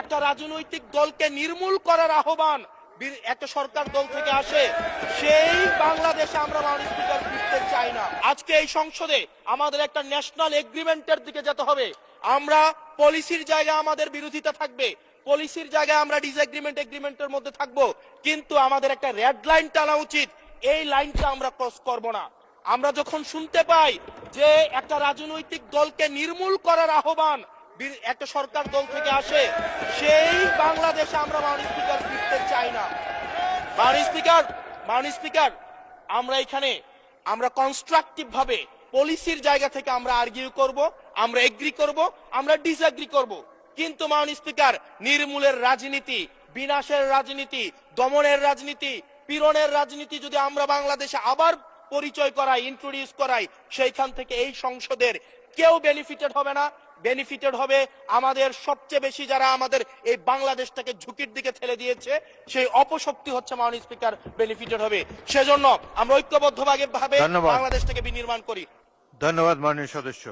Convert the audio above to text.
একটা রাজনৈতিক দলকে নির্মূল করার আহ্বান একটা সরকার দল থেকে আসে, সেই বাংলাদেশে আমরা মাননীয় স্পিকার ফিরতে চাই না। আজকে এই সংসদে আমাদের একটা ন্যাশনাল এগ্রিমেন্টের দিকে যেতে হবে। আমরা পলিসির জায়গায় আমাদের বিরোধিতা থাকবে, পলিসির জায়গায় আমরা এগ্রিমেন্টের মধ্যে থাকবো, কিন্তু আমাদের একটা রেড লাইন টানা উচিত। এই লাইনটা আমরা ক্রস করব না। আমরা যখন শুনতে পাই যে একটা রাজনৈতিক দলকে নির্মূল করার আহ্বান একটা সরকার দল থেকে আসে, সেই বাংলাদেশে আমরা মাননীয় স্পিকার ফিরতে চাই না। মাননীয় স্পিকার, আমরা এখানে আমরা কনস্ট্রাকটিভ ভাবে পলিসির জায়গা থেকে আমরা আর্গিউ করব, আমরা এগ্রি করব, আমরা ডিসএগ্রি করব, কিন্তু মাননীয় স্পিকার নির্মূলের রাজনীতি, বিনাশের রাজনীতি, দমনের রাজনীতি, পীড়নের রাজনীতি যদি আমরা বাংলাদেশে আবার পরিচয় করাই, ইন্ট্রোডিউস করাই, সেইখান থেকে এই সংসদের কেউ বেনিফিটেড হবে না। বেনিফিটেড হবে আমাদের সবচেয়ে বেশি যারা আমাদের এই বাংলাদেশটাকে ঝুঁকির দিকে ঠেলে দিয়েছে, সেই অপশক্তি হচ্ছে মাননীয় স্পিকার বেনিফিটেড হবে। সেজন্য আমরা ঐক্যবদ্ধভাবে বাংলাদেশটাকে বিনির্মাণ করি। ধন্যবাদ মাননীয় সদস্য।